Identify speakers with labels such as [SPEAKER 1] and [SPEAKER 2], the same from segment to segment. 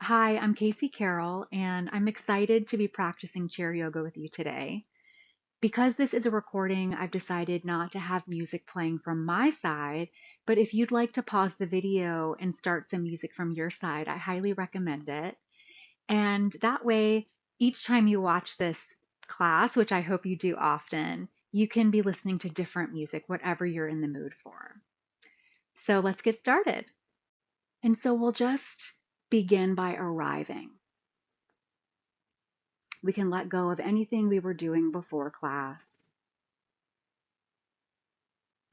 [SPEAKER 1] Hi, I'm Casey Carroll, and I'm excited to be practicing chair yoga with you today. Because this is a recording, I've decided not to have music playing from my side, but if you'd like to pause the video and start some music from your side, I highly recommend it. And that way, each time you watch this class, which I hope you do often, you can be listening to different music, whatever you're in the mood for. So let's get started. And so we'll just begin by arriving. We can let go of anything we were doing before class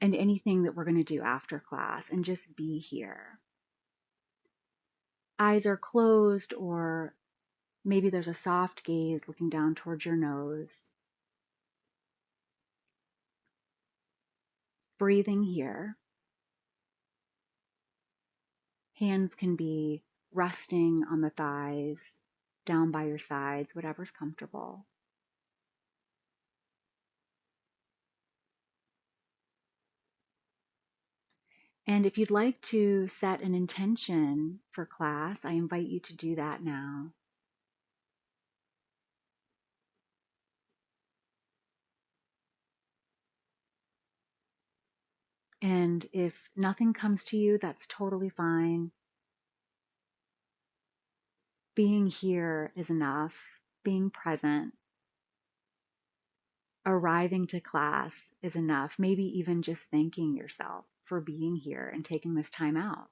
[SPEAKER 1] and anything that we're going to do after class and just be here. Eyes are closed, or maybe there's a soft gaze looking down towards your nose. Breathing here. Hands can be resting on the thighs, down by your sides, whatever's comfortable. And if you'd like to set an intention for class, I invite you to do that now. And if nothing comes to you, that's totally fine. Being here is enough. Being present, arriving to class is enough. Maybe even just thanking yourself for being here and taking this time out.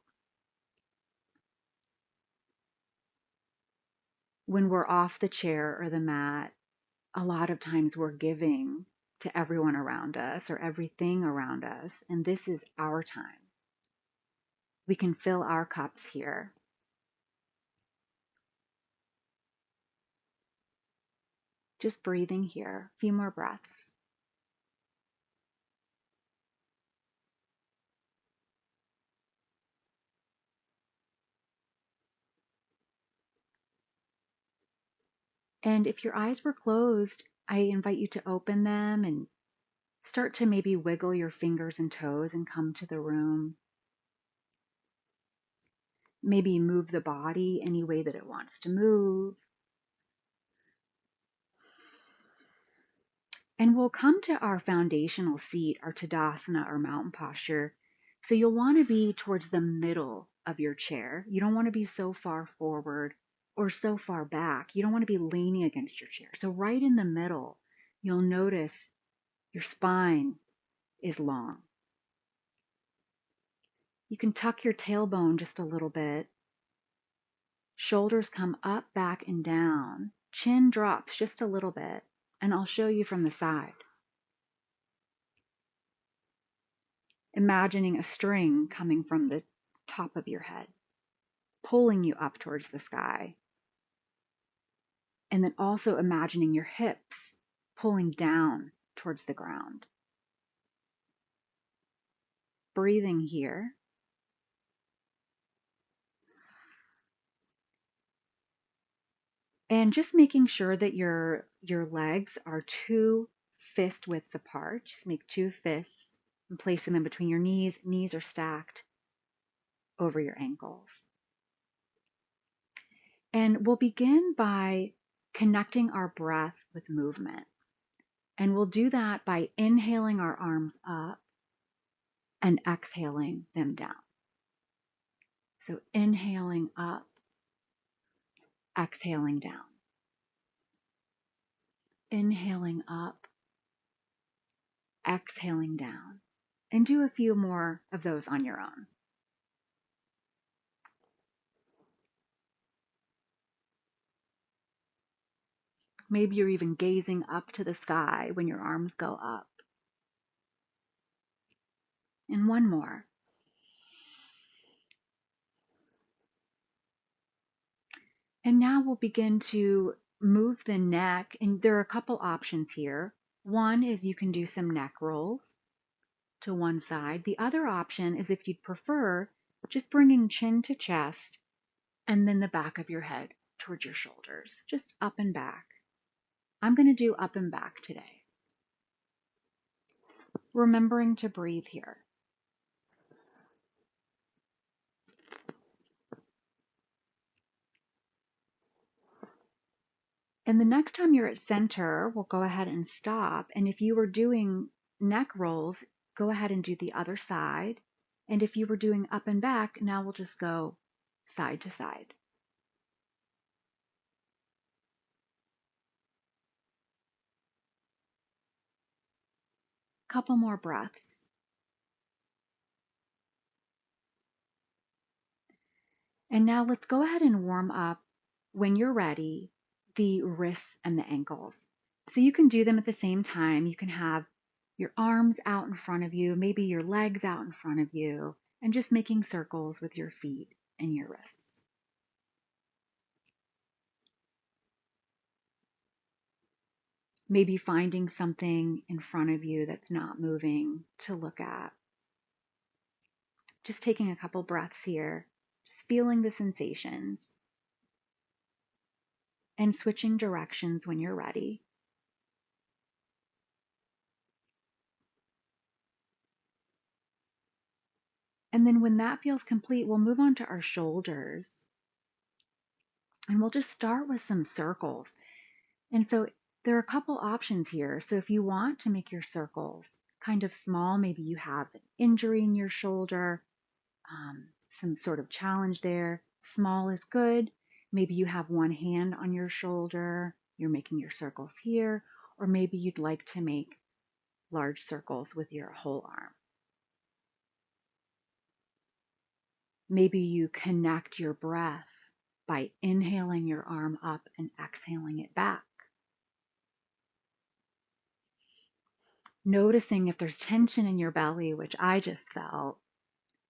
[SPEAKER 1] When we're off the chair or the mat, a lot of times we're giving to everyone around us or everything around us, and this is our time. We can fill our cups here. Just breathing here, a few more breaths. And if your eyes were closed, I invite you to open them and start to maybe wiggle your fingers and toes and come to the room. Maybe move the body any way that it wants to move. And we'll come to our foundational seat, our Tadasana or mountain posture. So you'll want to be towards the middle of your chair. You don't want to be so far forward or so far back. You don't want to be leaning against your chair. So right in the middle, you'll notice your spine is long. You can tuck your tailbone just a little bit. Shoulders come up, back, and down. Chin drops just a little bit, and I'll show you from the side. Imagining a string coming from the top of your head, pulling you up towards the sky. And then also imagining your hips pulling down towards the ground. Breathing here. And just making sure that your legs are 2 fist widths apart. Just make 2 fists and place them in between your knees. Knees are stacked over your ankles. And we'll begin by connecting our breath with movement. And we'll do that by inhaling our arms up and exhaling them down. So inhaling up, exhaling down. Inhaling up, exhaling down. And do a few more of those on your own. Maybe you're even gazing up to the sky when your arms go up. And one more. And now we'll begin to move the neck. And there are a couple options here. One is you can do some neck rolls to one side. The other option is, if you'd prefer, just bringing chin to chest and then the back of your head towards your shoulders, just up and back. I'm going to do up and back today. Remembering to breathe here. And the next time you're at center, we'll go ahead and stop. And if you were doing neck rolls, go ahead and do the other side. And if you were doing up and back, now we'll just go side to side. Couple more breaths. And now let's go ahead and warm up, when you're ready, the wrists and the ankles. So you can do them at the same time. You can have your arms out in front of you, maybe your legs out in front of you, and just making circles with your feet and your wrists. Maybe finding something in front of you that's not moving to look at. Just taking a couple breaths here, just feeling the sensations and switching directions when you're ready. And then when that feels complete, we'll move on to our shoulders and we'll just start with some circles. And so there are a couple options here. So if you want to make your circles kind of small, maybe you have an injury in your shoulder, some sort of challenge there. Small is good. Maybe you have one hand on your shoulder, you're making your circles here, or maybe you'd like to make large circles with your whole arm. Maybe you connect your breath by inhaling your arm up and exhaling it back. Noticing if there's tension in your belly, which I just felt.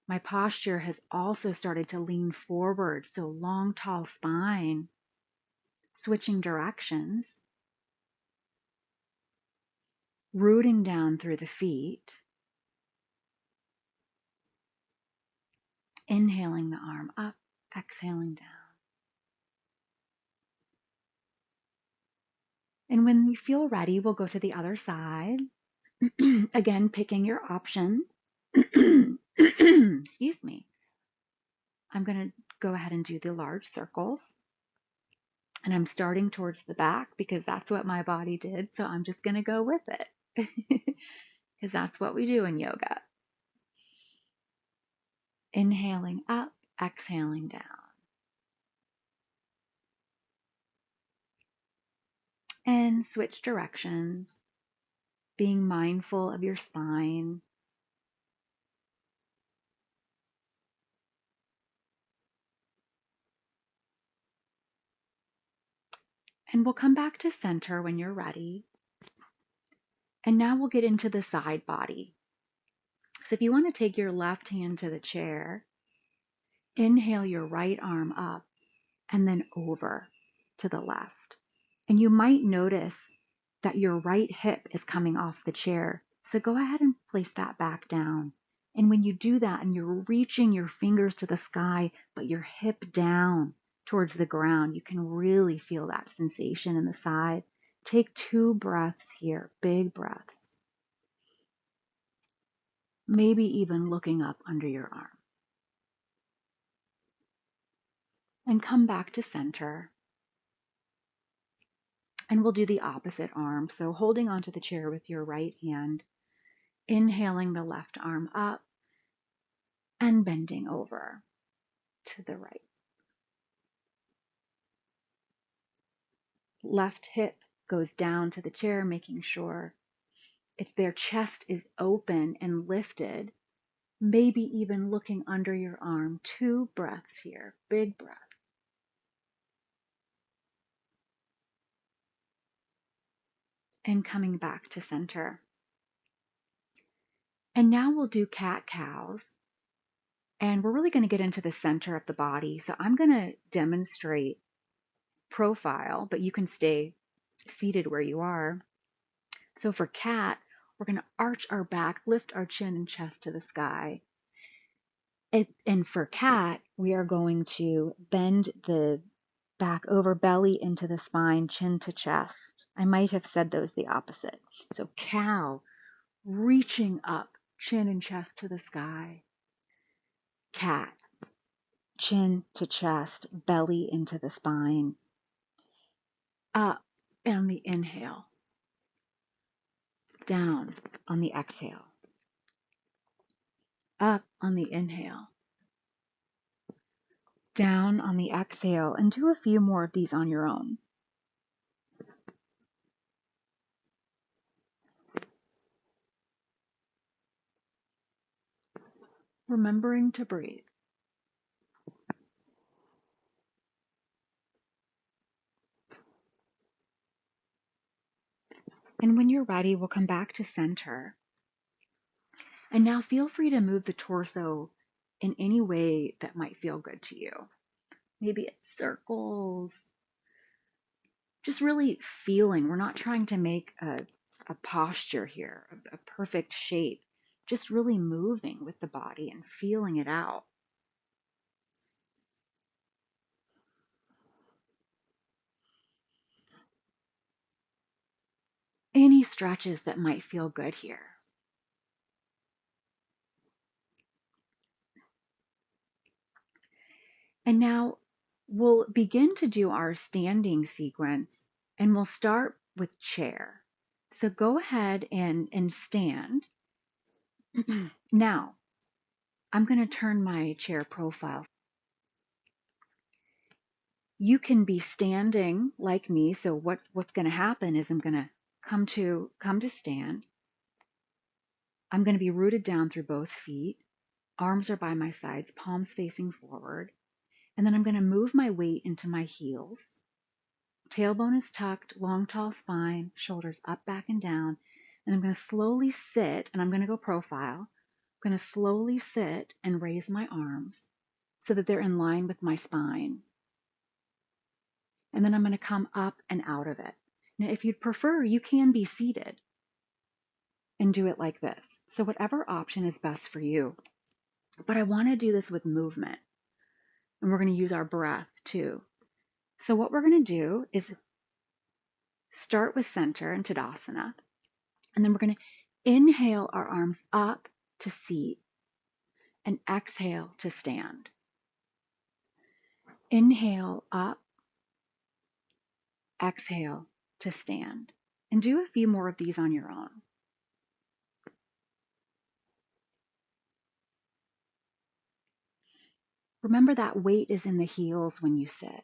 [SPEAKER 1] My posture has also started to lean forward, so long, tall spine. Switching directions, rooting down through the feet, inhaling the arm up, exhaling down. And when you feel ready, we'll go to the other side. Again, picking your option. Excuse me. I'm going to go ahead and do the large circles. And I'm starting towards the back because that's what my body did. So I'm just going to go with it because that's what we do in yoga. Inhaling up, exhaling down. And switch directions, being mindful of your spine. And we'll come back to center when you're ready. And now we'll get into the side body. So if you want to take your left hand to the chair, inhale your right arm up and then over to the left. And you might notice that your right hip is coming off the chair. So go ahead and place that back down. And when you do that and you're reaching your fingers to the sky, but your hip down towards the ground, you can really feel that sensation in the side. Take 2 breaths here, big breaths. Maybe even looking up under your arm. And come back to center. And we'll do the opposite arm. So holding onto the chair with your right hand, inhaling the left arm up and bending over to the right. Left hip goes down to the chair, making sure their chest is open and lifted. Maybe even looking under your arm. 2 breaths here, big breath. And coming back to center. And now we'll do cat-cows. And we're really going to get into the center of the body. So I'm going to demonstrate profile, but you can stay seated where you are. So for cat, we're going to arch our back, lift our chin and chest to the sky. And for cat, we are going to bend the back over, belly into the spine, chin to chest. I might have said those the opposite. So cow, reaching up, chin and chest to the sky. Cat, chin to chest, belly into the spine. And on the inhale, down on the exhale, up on the inhale, down on the exhale, and do a few more of these on your own. Remembering to breathe. And when you're ready, we'll come back to center. And now feel free to move the torso in any way that might feel good to you. Maybe it's circles, just really feeling. We're not trying to make a posture here, a perfect shape, just really moving with the body and feeling it out. Any stretches that might feel good here. And now we'll begin to do our standing sequence, and we'll start with chair. So go ahead and stand. Now, I'm going to turn my chair profile. You can be standing like me. So what's going to happen is I'm going to come to stand. I'm going to be rooted down through both feet. Arms are by my sides, palms facing forward. And then I'm going to move my weight into my heels. Tailbone is tucked, long, tall spine, shoulders up, back, and down. And I'm going to slowly sit, and I'm going to go profile. I'm going to slowly sit and raise my arms so that they're in line with my spine. And then I'm going to come up and out of it. Now, if you'd prefer, you can be seated and do it like this. So whatever option is best for you. But I want to do this with movement. And we're going to use our breath too. So what we're going to do is start with center in Tadasana. And then we're going to inhale our arms up to seat and exhale to stand. Inhale up, exhale to stand. And do a few more of these on your own. Remember that weight is in the heels when you sit.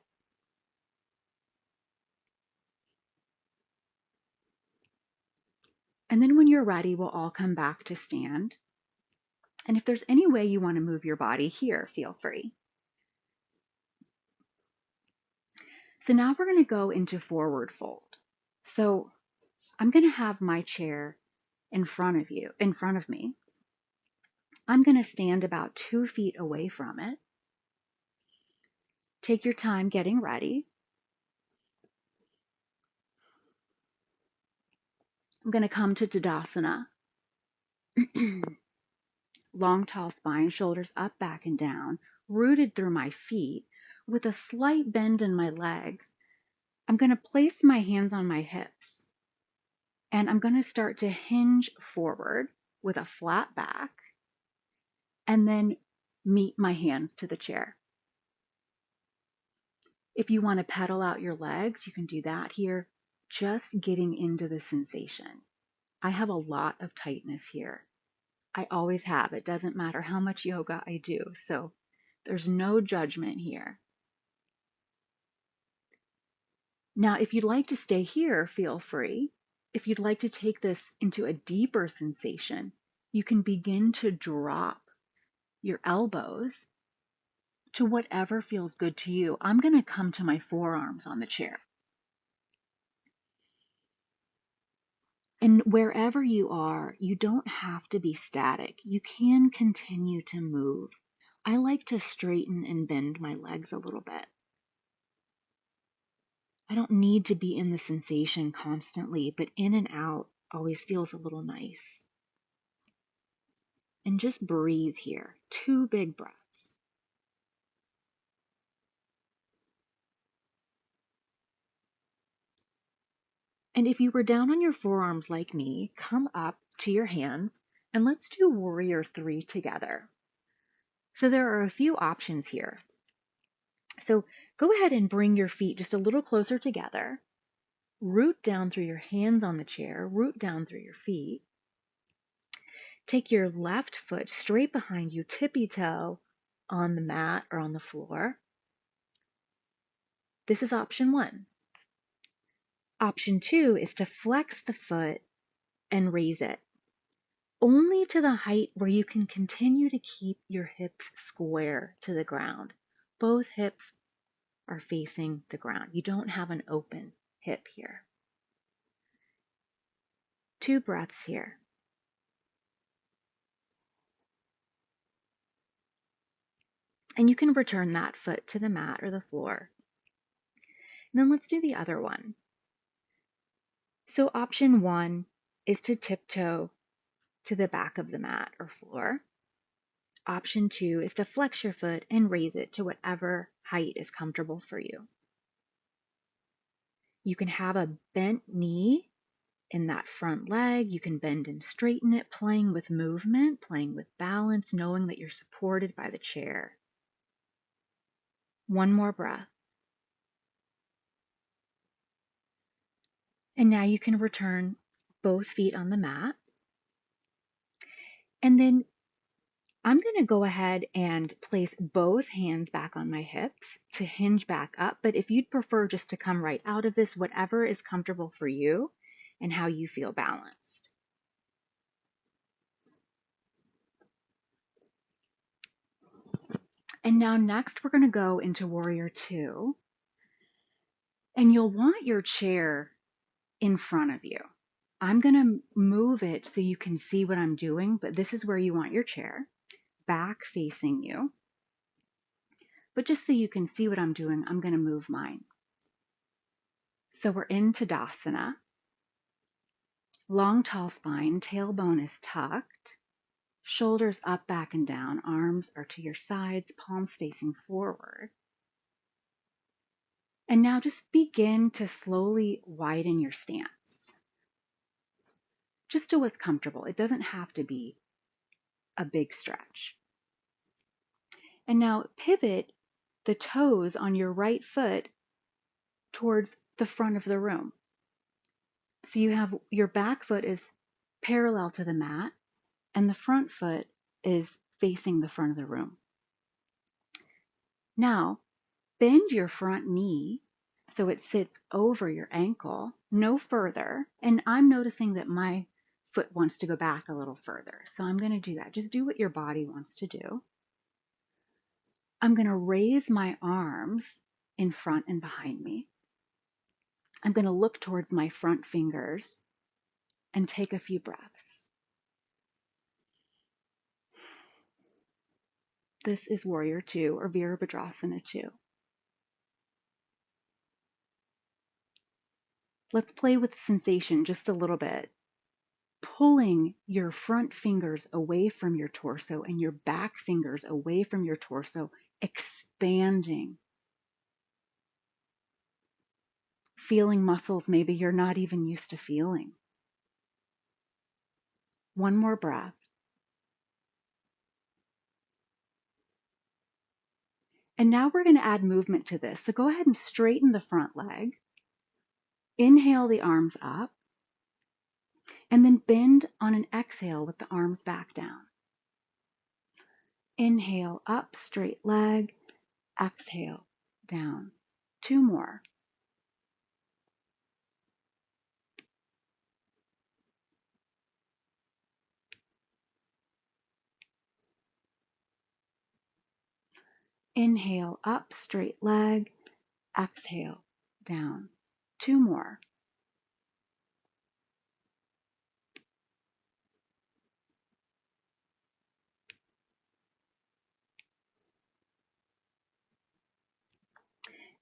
[SPEAKER 1] And then when you're ready, we'll all come back to stand. And if there's any way you want to move your body here, feel free. So now we're going to go into forward fold. So I'm going to have my chair in front of me. I'm going to stand about 2 feet away from it. Take your time getting ready. I'm going to come to Tadasana. Long, tall spine, shoulders up, back, and down, rooted through my feet with a slight bend in my legs. I'm going to place my hands on my hips and I'm going to start to hinge forward with a flat back and then meet my hands to the chair. If you want to pedal out your legs, you can do that here, just getting into the sensation. I have a lot of tightness here. I always have. It doesn't matter how much yoga I do. So there's no judgment here. Now, if you'd like to stay here, feel free. If you'd like to take this into a deeper sensation, you can begin to drop your elbows to whatever feels good to you. I'm going to come to my forearms on the chair. And wherever you are, you don't have to be static. You can continue to move. I like to straighten and bend my legs a little bit. I don't need to be in the sensation constantly, but in and out always feels a little nice. And just breathe here. 2 big breaths. And if you were down on your forearms like me, come up to your hands and let's do warrior 3 together. So there are a few options here. So go ahead and bring your feet just a little closer together. Root down through your hands on the chair, root down through your feet. Take your left foot straight behind you, tippy toe on the mat or on the floor. This is option 1. Option 2 is to flex the foot and raise it, only to the height where you can continue to keep your hips square to the ground. Both hips are facing the ground. You don't have an open hip here. 2 breaths here. And you can return that foot to the mat or the floor. And then let's do the other one. So option 1 is to tiptoe to the back of the mat or floor. Option 2 is to flex your foot and raise it to whatever height is comfortable for you. You can have a bent knee in that front leg. You can bend and straighten it, playing with movement, playing with balance, knowing that you're supported by the chair. One more breath. And now you can return both feet on the mat. And then I'm going to go ahead and place both hands back on my hips to hinge back up. But if you'd prefer just to come right out of this, whatever is comfortable for you and how you feel balanced. And now next, we're going to go into Warrior 2. And you'll want your chair in front of you. I'm going to move it so you can see what I'm doing, but this is where you want your chair, back facing you. But just so you can see what I'm doing, I'm going to move mine. So we're in Tadasana. Long, tall spine, tailbone is tucked, shoulders up, back, and down, arms are to your sides, palms facing forward. And now just begin to slowly widen your stance, just to what's comfortable. It doesn't have to be a big stretch. And now pivot the toes on your right foot towards the front of the room. So you have your back foot is parallel to the mat and the front foot is facing the front of the room. Now, bend your front knee so it sits over your ankle, no further. And I'm noticing that my foot wants to go back a little further. So I'm going to do that. Just do what your body wants to do. I'm going to raise my arms in front and behind me. I'm going to look towards my front fingers and take a few breaths. This is Warrior 2 or Virabhadrasana 2. Let's play with sensation just a little bit. Pulling your front fingers away from your torso and your back fingers away from your torso, expanding. Feeling muscles maybe you're not even used to feeling. One more breath. And now we're going to add movement to this. So go ahead and straighten the front leg. Inhale the arms up. And then bend on an exhale with the arms back down. Inhale up, straight leg. Exhale down. 2 more. Inhale up, straight leg. Exhale down. 2 more.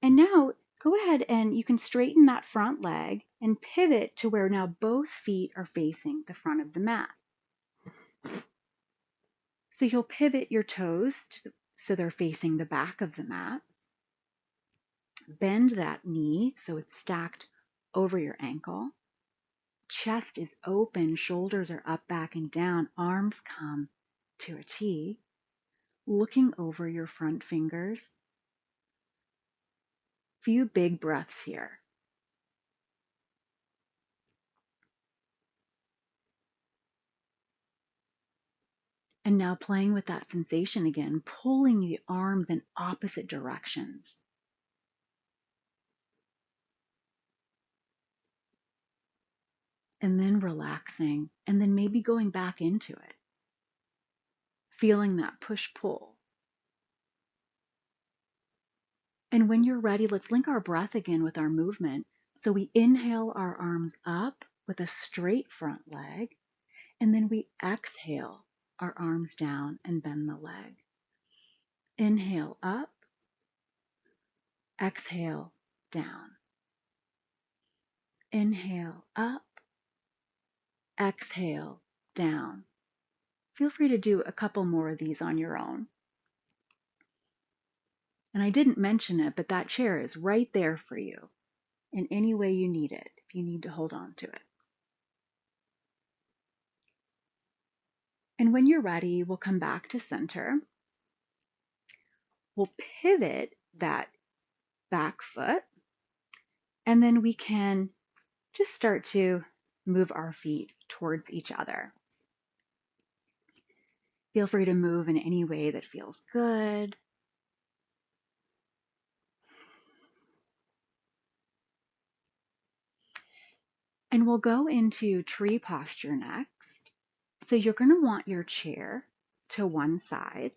[SPEAKER 1] And now go ahead and you can straighten that front leg and pivot to where now both feet are facing the front of the mat. So you'll pivot your toes so they're facing the back of the mat. Bend that knee so it's stacked over your ankle. Chest is open, shoulders are up, back, and down. Arms come to a T. Looking over your front fingers. Few big breaths here. And now playing with that sensation again, pulling the arms in opposite directions. And then relaxing, and then maybe going back into it, feeling that push-pull. And when you're ready, let's link our breath again with our movement. So we inhale our arms up with a straight front leg, and then we exhale our arms down and bend the leg. Inhale up, exhale down. Inhale up, exhale down. Feel free to do a couple more of these on your own. And I didn't mention it, but that chair is right there for you in any way you need it, if you need to hold on to it. And when you're ready, we'll come back to center. We'll pivot that back foot, and then we can just start to move our feet towards each other. Feel free to move in any way that feels good. And we'll go into tree posture next. So you're going to want your chair to one side.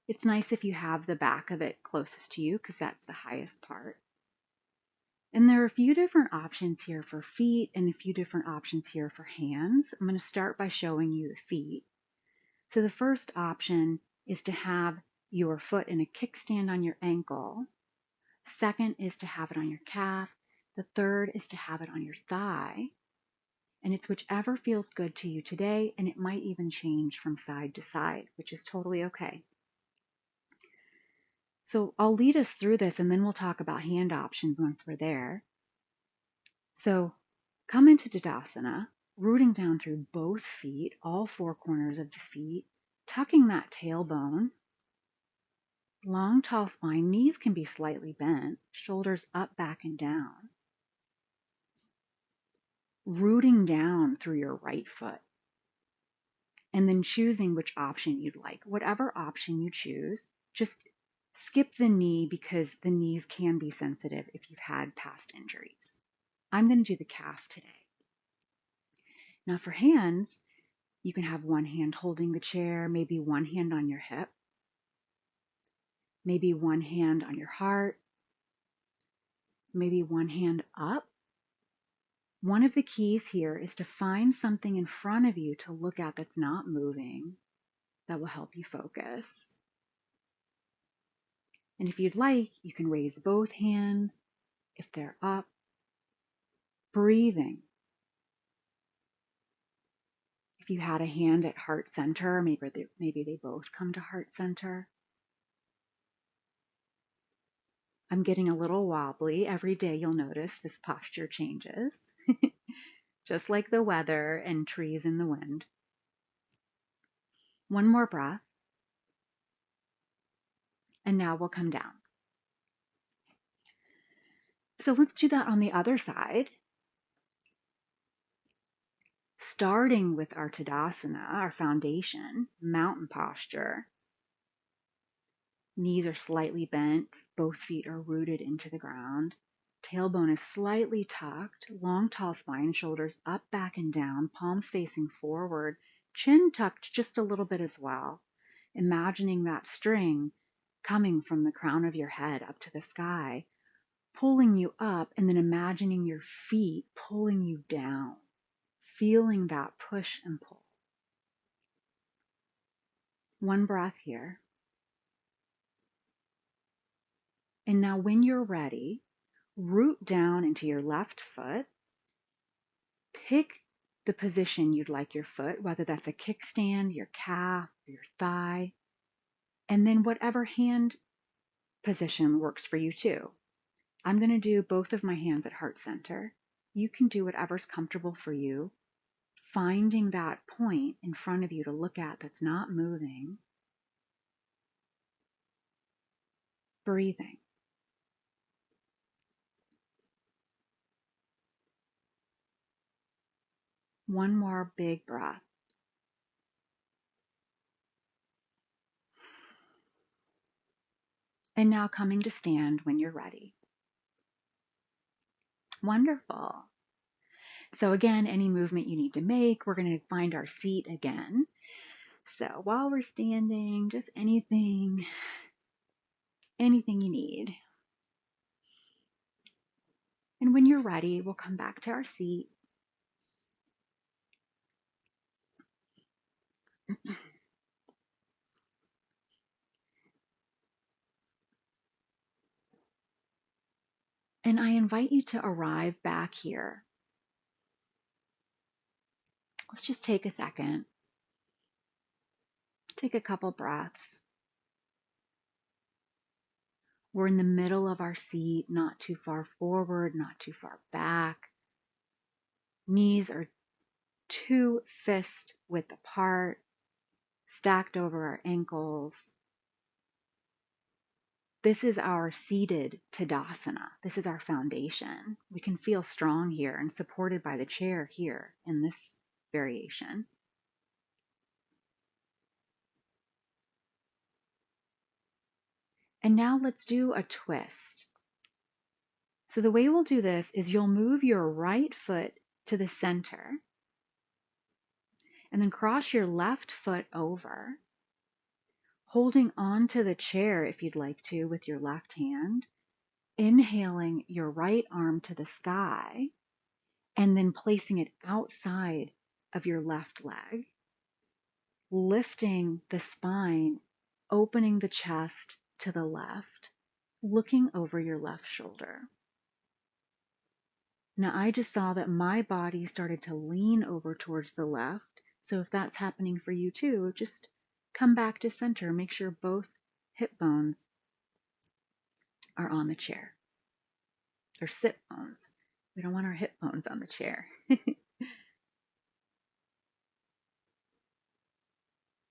[SPEAKER 1] It's nice if you have the back of it closest to you because that's the highest part. And there are a few different options here for feet and a few different options here for hands. I'm going to start by showing you the feet. So the first option is to have your foot in a kickstand on your ankle. Second is to have it on your calf. The third is to have it on your thigh. And it's whichever feels good to you today, and it might even change from side to side, which is totally okay. So I'll lead us through this, and then we'll talk about hand options once we're there. So come into Tadasana, rooting down through both feet, all four corners of the feet, tucking that tailbone. Long, tall spine, knees can be slightly bent, shoulders up, back, and down. Rooting down through your right foot. And then choosing which option you'd like. Whatever option you choose, just skip the knee because the knees can be sensitive if you've had past injuries. I'm going to do the calf today. Now for hands, you can have one hand holding the chair, maybe one hand on your hip, maybe one hand on your heart, maybe one hand up. One of the keys here is to find something in front of you to look at that's not moving that will help you focus. And if you'd like, you can raise both hands if they're up. Breathing. If you had a hand at heart center, maybe they both come to heart center. I'm getting a little wobbly. Every day you'll notice this posture changes, just like the weather and trees in the wind. One more breath. And now we'll come down. So let's do that on the other side. Starting with our Tadasana, our foundation, mountain posture. Knees are slightly bent, both feet are rooted into the ground. Tailbone is slightly tucked, long, tall spine, shoulders up, back, and down, palms facing forward, chin tucked just a little bit as well. Imagining that string coming from the crown of your head up to the sky, pulling you up, and then imagining your feet pulling you down, feeling that push and pull. One breath here. And now when you're ready, root down into your left foot. Pick the position you'd like your foot, whether that's a kickstand, your calf, or your thigh, and then whatever hand position works for you too. I'm going to do both of my hands at heart center. You can do whatever's comfortable for you, finding that point in front of you to look at that's not moving. Breathing. One more big breath. And now coming to stand when you're ready. Wonderful. So again, any movement you need to make, we're going to find our seat again. So while we're standing, just anything you need. And when you're ready, we'll come back to our seat. And I invite you to arrive back here. Let's just take a second. Take a couple breaths. We're in the middle of our seat, not too far forward, not too far back. Knees are 2 fist width apart, stacked over our ankles. This is our seated Tadasana. This is our foundation. We can feel strong here and supported by the chair here in this variation. And now let's do a twist. So the way we'll do this is you'll move your right foot to the center and then cross your left foot over, holding onto the chair if you'd like to with your left hand, inhaling your right arm to the sky, and then placing it outside of your left leg, lifting the spine, opening the chest to the left, looking over your left shoulder. Now I just saw that my body started to lean over towards the left. So if that's happening for you too, just come back to center. Make sure both hip bones are on the chair, or sit bones. We don't want our hip bones on the chair.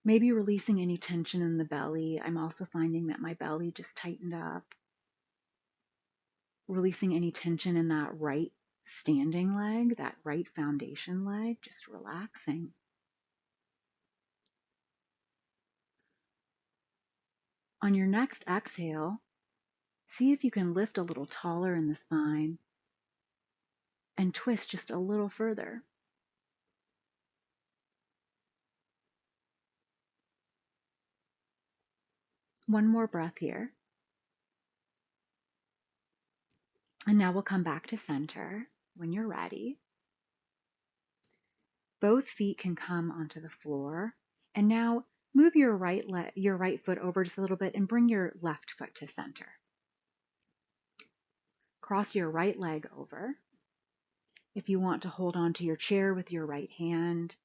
[SPEAKER 1] Maybe releasing any tension in the belly. I'm also finding that my belly just tightened up. Releasing any tension in that right standing leg, that right foundation leg, just relaxing. On your next exhale, see if you can lift a little taller in the spine and twist just a little further. One more breath here. And now we'll come back to center when you're ready. Both feet can come onto the floor. And now move your right foot over just a little bit and bring your left foot to center. Cross your right leg over. If you want to hold on to your chair with your right hand,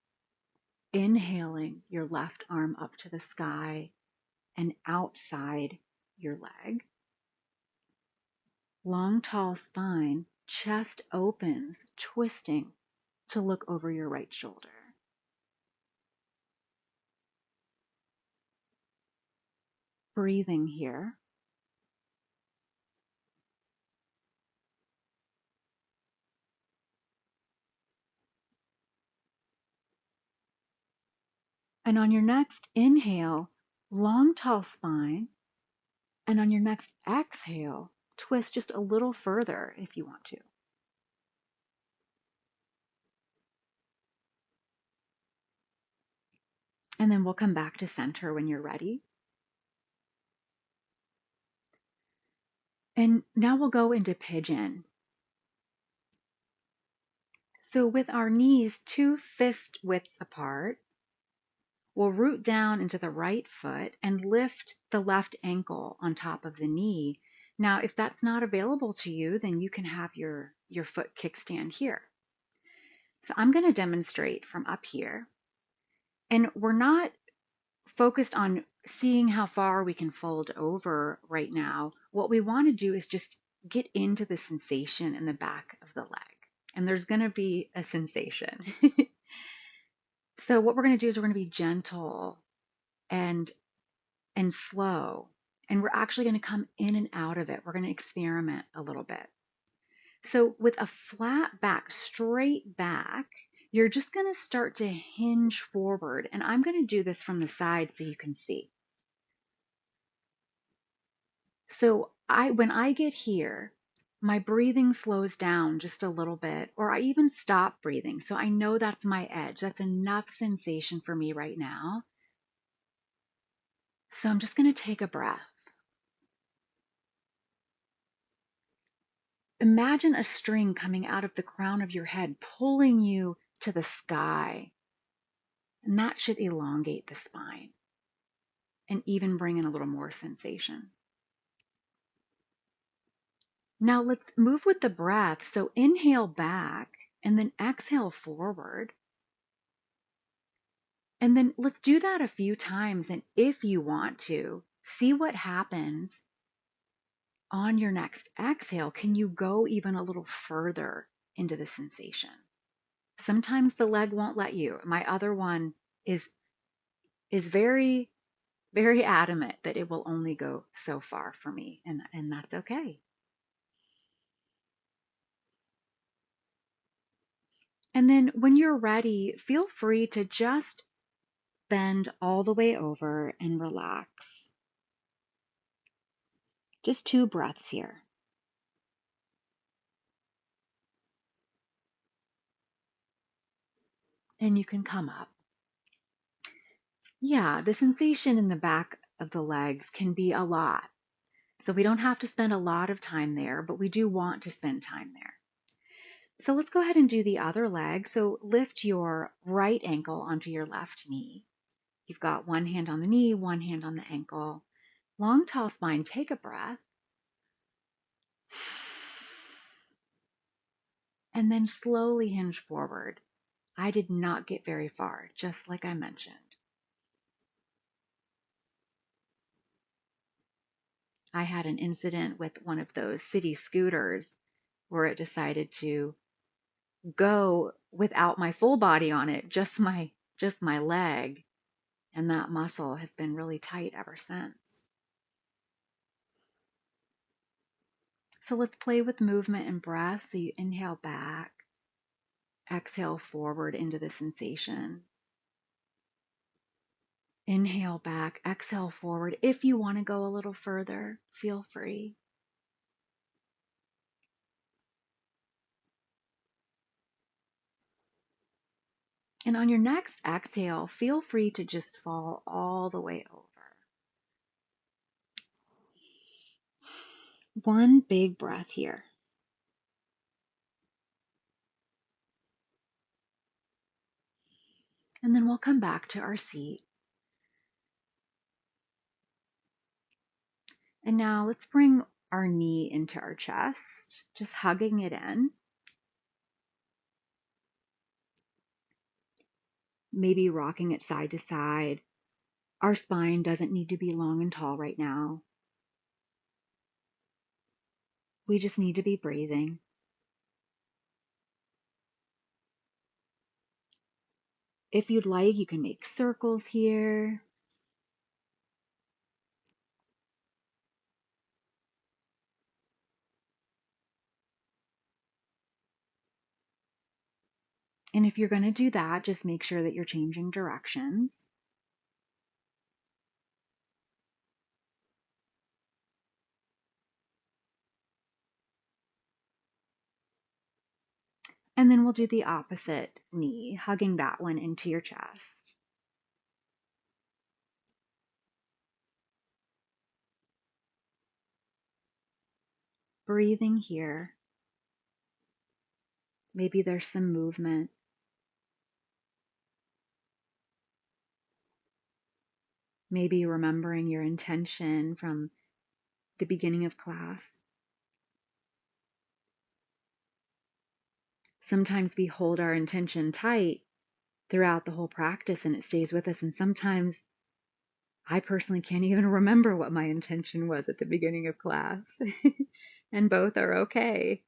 [SPEAKER 1] inhaling your left arm up to the sky and outside your leg. Long, tall spine, chest opens, twisting to look over your right shoulder. Breathing here. And on your next inhale, long, tall spine. And on your next exhale, twist just a little further if you want to. And then we'll come back to center when you're ready. And now we'll go into pigeon. So with our knees 2 fist widths apart, we'll root down into the right foot and lift the left ankle on top of the knee. Now, if that's not available to you, then you can have your foot kickstand here. So I'm going to demonstrate from up here. And we're not focused on seeing how far we can fold over right now. What we want to do is just get into the sensation in the back of the leg. And there's going to be a sensation. So what we're going to do is we're going to be gentle and slow. And we're actually going to come in and out of it. We're going to experiment a little bit. So with a flat back, straight back, you're just going to start to hinge forward. And I'm going to do this from the side so you can see. So when I get here, my breathing slows down just a little bit, or I even stop breathing. So I know that's my edge. That's enough sensation for me right now. So I'm just going to take a breath. Imagine a string coming out of the crown of your head, pulling you to the sky. And that should elongate the spine and even bring in a little more sensation. Now let's move with the breath. So inhale back and then exhale forward. And then let's do that a few times. And if you want to, see what happens on your next exhale. Can you go even a little further into the sensation? Sometimes the leg won't let you. My other one is very, very adamant that it will only go so far for me, and that's okay. And then when you're ready, feel free to just bend all the way over and relax. Just 2 breaths here. And you can come up. Yeah, the sensation in the back of the legs can be a lot. So we don't have to spend a lot of time there, but we do want to spend time there. So let's go ahead and do the other leg. So lift your right ankle onto your left knee. You've got one hand on the knee, one hand on the ankle. Long, tall spine. Take a breath. And then slowly hinge forward. I did not get very far, just like I mentioned. I had an incident with one of those city scooters where it decided to go without my full body on it, just my leg, and that muscle has been really tight ever since. So let's play with movement and breath. So you inhale back, exhale forward into the sensation. Inhale back, exhale forward. If you want to go a little further, feel free. And on your next exhale, feel free to just fall all the way over. One big breath here. And then we'll come back to our seat. And now let's bring our knee into our chest, just hugging it in. Maybe rocking it side to side. Our spine doesn't need to be long and tall right now. We just need to be breathing. If you'd like, you can make circles here. And if you're going to do that, just make sure that you're changing directions. And then we'll do the opposite knee, hugging that one into your chest. Breathing here. Maybe there's some movement. Maybe remembering your intention from the beginning of class. Sometimes we hold our intention tight throughout the whole practice and it stays with us. And sometimes I personally can't even remember what my intention was at the beginning of class. And both are okay.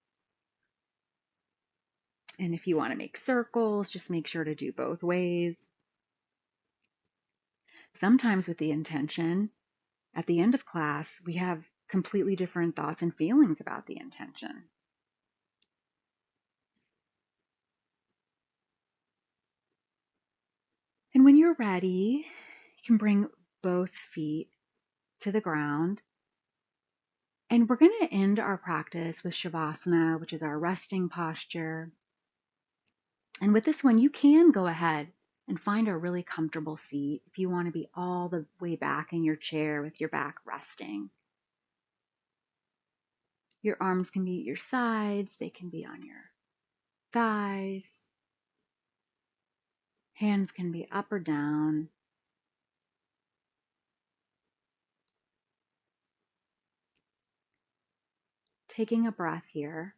[SPEAKER 1] And if you want to make circles, just make sure to do both ways. Sometimes with the intention, at the end of class, we have completely different thoughts and feelings about the intention. And when you're ready, you can bring both feet to the ground. And we're going to end our practice with Shavasana, which is our resting posture. And with this one, you can go ahead and find a really comfortable seat if you want to be all the way back in your chair with your back resting. Your arms can be at your sides, they can be on your thighs, hands can be up or down. Taking a breath here.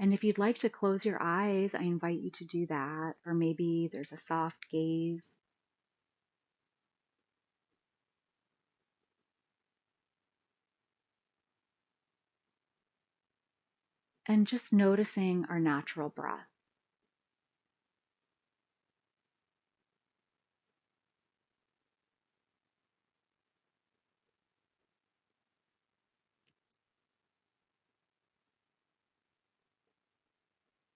[SPEAKER 1] And if you'd like to close your eyes, I invite you to do that. Or maybe there's a soft gaze. And just noticing our natural breath.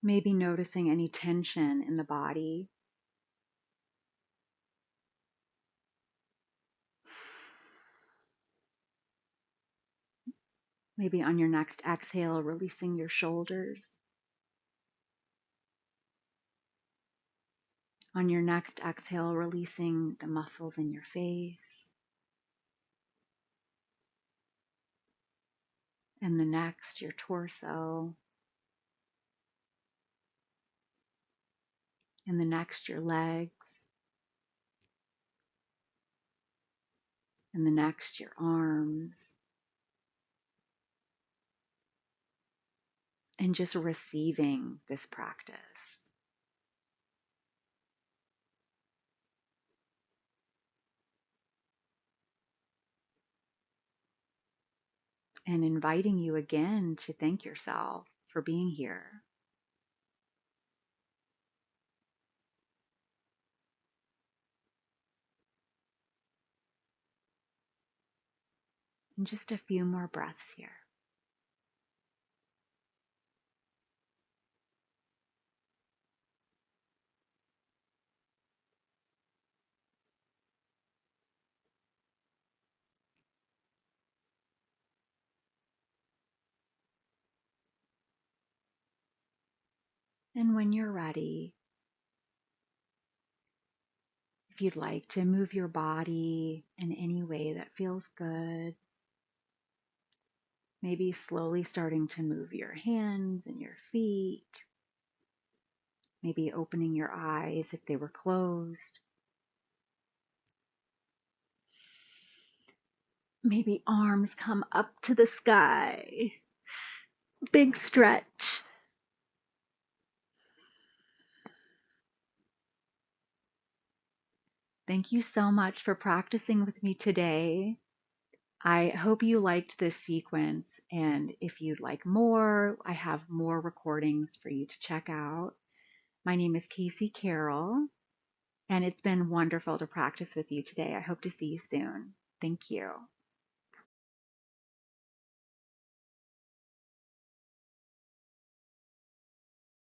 [SPEAKER 1] Maybe noticing any tension in the body. Maybe on your next exhale, releasing your shoulders. On your next exhale, releasing the muscles in your face. And the next, your torso. And the next, your legs. And the next, your arms. And just receiving this practice. And inviting you again to thank yourself for being here. And just a few more breaths here. And when you're ready, if you'd like to move your body in any way that feels good, maybe slowly starting to move your hands and your feet, maybe opening your eyes if they were closed, maybe arms come up to the sky, big stretch. Thank you so much for practicing with me today. I hope you liked this sequence, and if you'd like more, I have more recordings for you to check out. My name is Casey Carroll, and it's been wonderful to practice with you today. I hope to see you soon. Thank you.